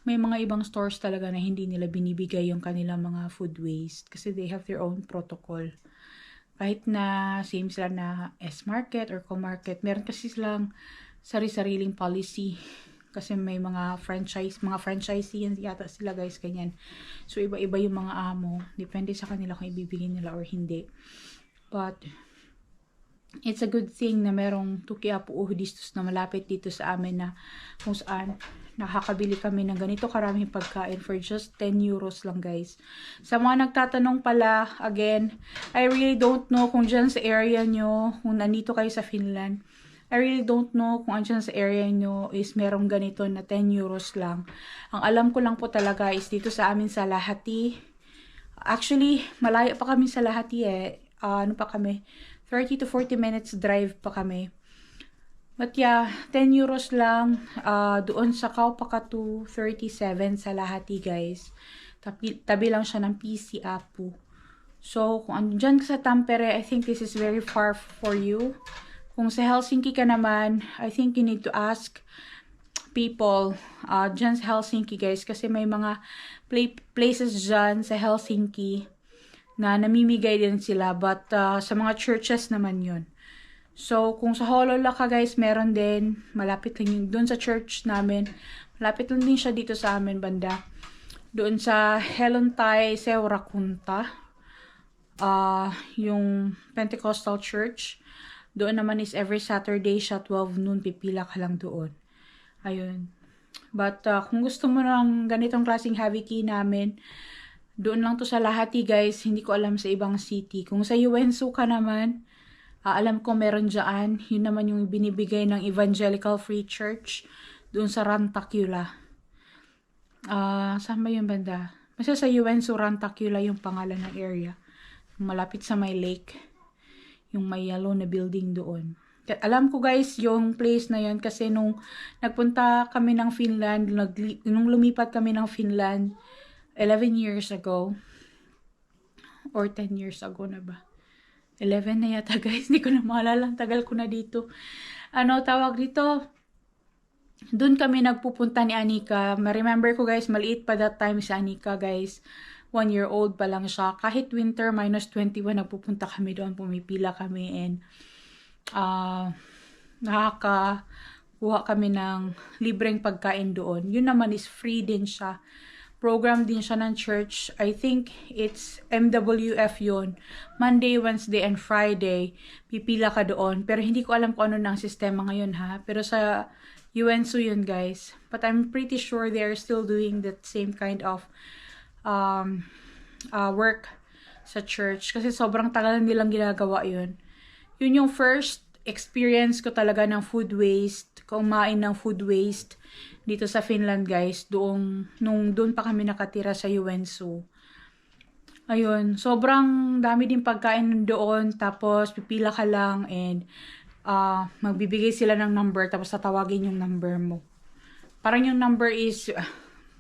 may mga ibang stores talaga na hindi nila binibigay yung kanilang mga food waste. Kasi they have their own protocol. Kahit na same sila na S-Market or Co-Market, meron kasi silang sari-sariling policy. Kasi may mga franchisee yata sila guys, ganyan. So, iba-iba yung mga amo. Depende sa kanila kung ibibigay nila or hindi. But, it's a good thing na merong Tukiapu Uhdistus na malapit dito sa amin na kung saan nakakabili kami ng ganito karaming pagkain for just 10 euros lang guys. Sa mga nagtatanong pala, again, I really don't know kung dyan sa area nyo, kung nandito kayo sa Finland, I really don't know kung andyan sa area nyo is merong ganito na 10 euros lang. Ang alam ko lang po talaga is dito sa amin sa Lahti. Actually, malayo pa kami sa Lahti ano pa kami, 30 to 40 minutes drive pa kami. But yeah, 10 euros lang. Doon sa Kaupakatu 37 sa Lahti guys. Tabi lang siya ng PC Apu. So, kung andyan ka sa Tampere, I think this is very far for you. Kung sa Helsinki ka naman, I think you need to ask people dyan sa Helsinki guys. Kasi may mga places dyan sa Helsinki na namimigay din sila. But sa mga churches naman yun. So, kung sa Hollola ka guys, meron din. Malapit lang yun. Doon sa church namin. Malapit lang din siya dito sa amin banda. Doon sa Helontai Seurakunta. Yung Pentecostal Church. Doon naman is every Saturday siya 12 noon. Pipila ka lang doon. Ayun. But kung gusto mo ng ganitong klaseng Haviki namin, doon lang to sa Lahti guys. Hindi ko alam sa ibang city. Kung sa Joensuu ka naman, alam ko meron dyan. Yun naman yung binibigay ng Evangelical Free Church. Doon sa Rantakula. Saan ba yung banda? Basta sa Joensuu Rantakula yung pangalan ng area. Malapit sa may lake. Yung may yellow na building doon. Alam ko guys yung place na yun kasi nung nagpunta kami ng Finland, nung lumipat kami ng Finland 11 years ago. Or 10 years ago na ba? 11 na yata guys, hindi ko na maalala, tagal ko na dito. Tawag dito, doon kami nagpupunta ni Anika. Ma-remember ko guys, maliit pa that time si Anika guys. 1 year old pa lang siya. Kahit winter, -21, nagpupunta kami doon, pumipila kami and nakakakuha kami ng libreng pagkain doon. Yun naman is free din siya. Program din siya ng church. I think it's MWF yun. Monday, Wednesday, and Friday. Pipila ka doon. Pero hindi ko alam kung ano ng sistema ngayon ha. Pero sa Joensuu yun guys. But I'm pretty sure they're still doing that same kind of work sa church. Kasi sobrang tagal nilang ginagawa yun. Yun yung first experience ko talaga ng food waste. Kumain ng food waste dito sa Finland guys, doon pa kami nakatira sa Joensuu. Ayun, sobrang dami din pagkain doon, tapos pipila ka lang and magbibigay sila ng number, tapos tatawagin yung number mo. Parang yung number is,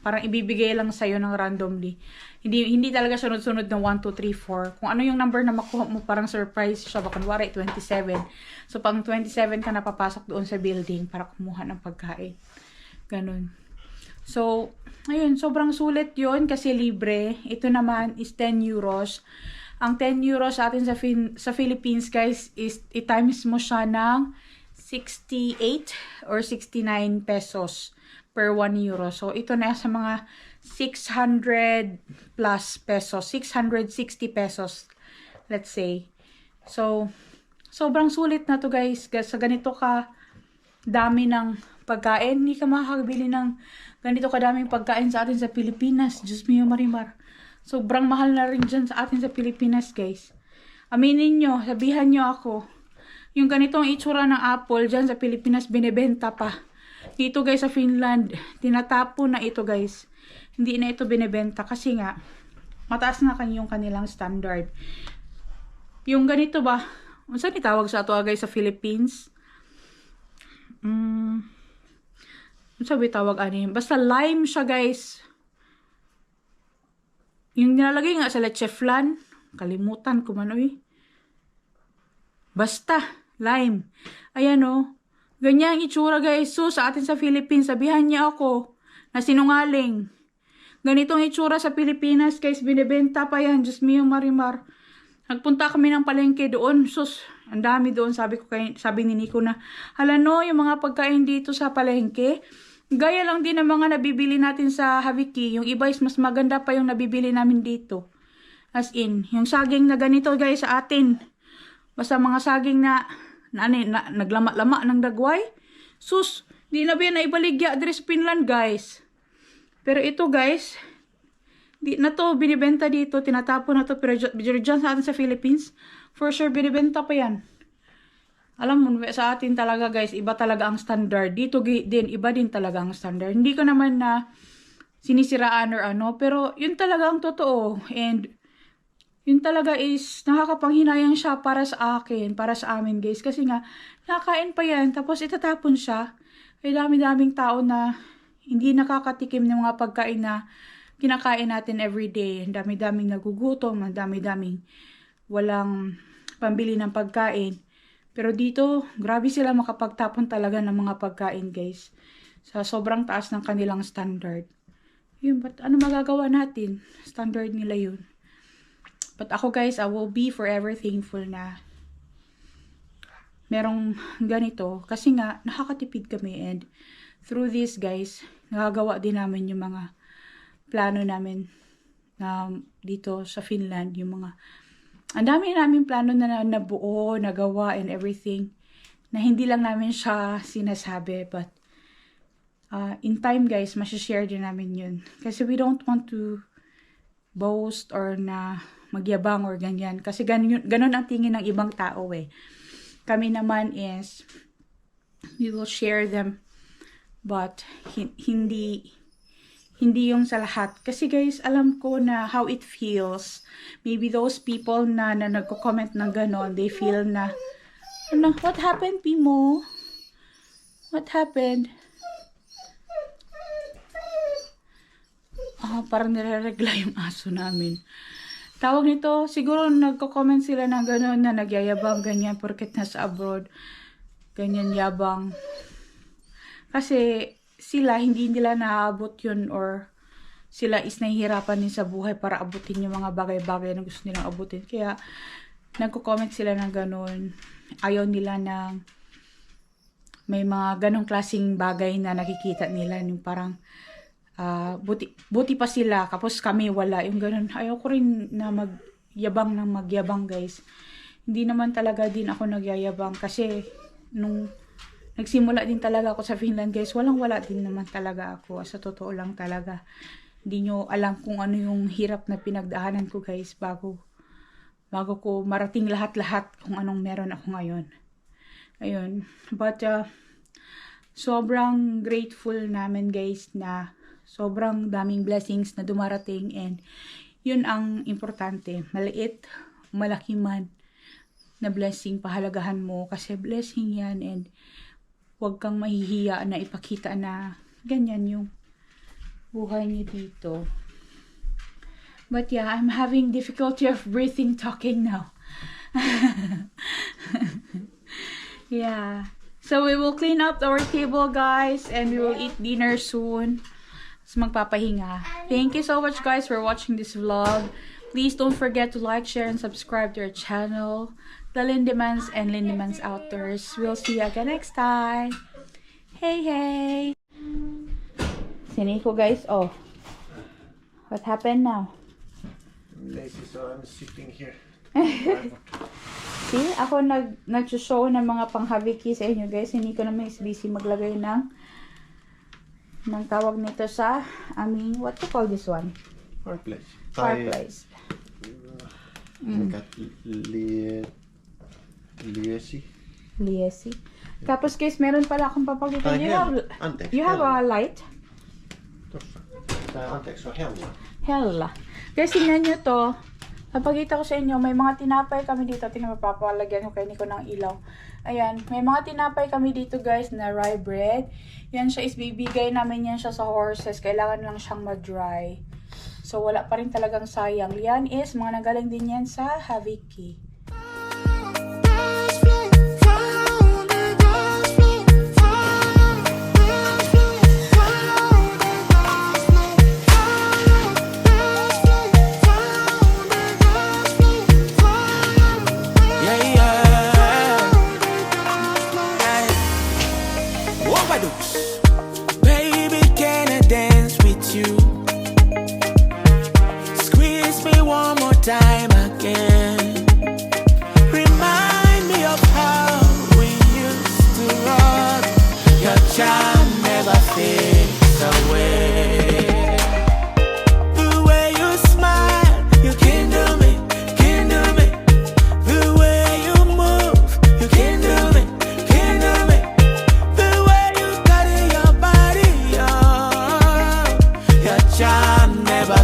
parang ibibigay lang sa'yo ng randomly. Hindi talaga sunod-sunod ng 1, 2, 3, 4. Kung ano yung number na makuha mo, parang surprise siya. Kunwari, 27. So, pang 27 ka napapasok doon sa building para kumuha ng pagkain. Ganun. So, ayun, sobrang sulit yun kasi libre. Ito naman is 10 euros. Ang 10 euros sa atin sa Philippines, guys, is i-times mo siya ng 68 or 69 pesos per 1 euro. So, ito na sa mga 600 plus pesos. 660 pesos, let's say. So, sobrang sulit na to guys. Sa ganito ka dami ng pagkain. Hindi ka makakabili ng ganito kadaming pagkain sa atin sa Pilipinas. Diyos mio Marimar. Sobrang mahal na rin dyan sa atin sa Pilipinas guys. Aminin nyo, sabihan nyo ako. Yung ganitong itsura ng apple dyan sa Pilipinas, binibenta pa. Dito guys sa Finland, tinatapo na ito guys. Hindi na ito binibenta kasi nga, mataas na yung kanilang standard. Yung ganito ba, saan itawag sa ito guys sa Philippines? Sabi tawag ani. Basta lime siya guys. Yung nilalagay nga sa leche flan. Kalimutan ko man Basta lime. Ayan Ganyan ang itsura guys. So sa atin sa Philippines, sabihan niya ako na sinungaling. Ganitong itsura sa Pilipinas guys. Binibenta pa yan. Diyos mio Marimar. Nagpunta kami ng palengke doon. Sus, ang dami doon. Sabi ni Nico na, hala yung mga pagkain dito sa palengke. Gaya lang din ng mga nabibili natin sa Haviki. Yung iba is mas maganda pa yung nabibili namin dito. As in, yung saging na ganito guys sa atin. Basta mga saging na naglama-lama ng dagway. Sus, di na ba yan na ibaligya address Finland guys. Pero ito guys, di na to binibenta dito. Tinatapon na to. Pero dyan sa atin sa Philippines, for sure binibenta pa yan. Alam mo, sa atin talaga guys, iba talaga ang standard. Dito din, iba din talaga ang standard. Hindi ko naman na sinisiraan or ano, pero yun talaga ang totoo. And yun talaga is nakakapanghinayang siya para sa akin, para sa amin guys. Kasi nga, nakakain pa yan, tapos itatapon siya. Ay dami-daming tao na hindi nakakatikim ng mga pagkain na kinakain natin everyday. Ang dami-daming nagugutom, ang dami-daming walang pambili ng pagkain. Pero dito, grabe sila makapagtapon talaga ng mga pagkain, guys. Sa sobrang taas ng kanilang standard. Yun, but ano magagawa natin? Standard nila yun. But ako, guys, I will be forever thankful na merong ganito. Kasi nga, nakakatipid kami. And through this, guys, nagagawa din namin yung mga plano namin dito sa Finland. Yung mga ang dami namin plano na nabuo, nagawa, and everything. Na hindi lang namin siya sinasabi. But, in time guys, masishare din namin yun. Kasi we don't want to boast or na magyabang or ganyan. Kasi ganun ang tingin ng ibang tao Kami naman is, we will share them. But, hindi yung sa lahat. Kasi guys, alam ko na how it feels. Maybe those people na nagko-comment ng ganon, they feel na, what happened, Pimo? What happened? Parang nireregla yung aso namin. Tawag nito, siguro nagko-comment sila ng ganon na nagyayabang ganyan porket nasa abroad. Ganyan yabang. Kasi, sila, hindi nila naaabot yun or sila is nahihirapan din sa buhay para abutin yung mga bagay-bagay na gusto nilang abutin. Kaya, nagko-comment sila ng ganun. Ayaw nila ng may mga ganong klaseng bagay na nakikita nila. Yung parang, buti pa sila, kapos kami wala. Yung ganun. Ayaw ko rin na magyabang guys. Hindi naman talaga din ako nagyayabang kasi nung nagsimula din talaga ako sa Finland guys, wala din naman talaga ako. Sa totoo lang talaga. Hindi nyo alam kung ano yung hirap na pinagdaanan ko guys bago ko marating lahat-lahat kung anong meron ako ngayon. Ayun. But sobrang grateful namin guys na sobrang daming blessings na dumarating and yun ang importante. Maliit, malaki man na blessing, pahalagahan mo kasi blessing yan and huwag kang mahihiya na ipakita na ganyan yung buhay niyo dito. But yeah, I'm having difficulty of breathing talking now. Yeah. So we will clean up our table guys and we will eat dinner soon. So magpapahinga. Thank you so much guys for watching this vlog. Please don't forget to like, share, and subscribe to our channel. The Lindemans and Lindemans Outdoors. We'll see you again next time. Hey, hey! Si Nico guys, oh. What happened now? I'm lazy, so I'm sitting here. See, ako nag-show ng mga pang-habiki sa inyo guys. Si Nico naman is busy maglagay ng tawag nito sa aming, what to call this one? Fireplace. Fireplace. Like a liesi. Liesi. Tapos guys, meron pala akong papakita. You have a light? Tuossa. Anteeksi, se on hella. Hella. Guys, tingnan nyo to. Napakita ko sa inyo, may mga tinapay kami dito. Tingnan, mapapalagyan ko kay Nico ng ilaw. Ayan, may mga tinapay kami dito guys na rye bread. Yan siya is bibigay namin yan siya sa horses. Kailangan lang siyang ma-dry. So, wala pa rin talagang sayang. Yan is, mga nagaling din yan sa Haviki. Baby, can I dance with you? Squeeze me one more time again. Remind me of how we used to rock. Your charm never fades away. The way you smile, you can do me, can do me. The way you move, you can do me, can do me. The way you carry your body, oh, your charm never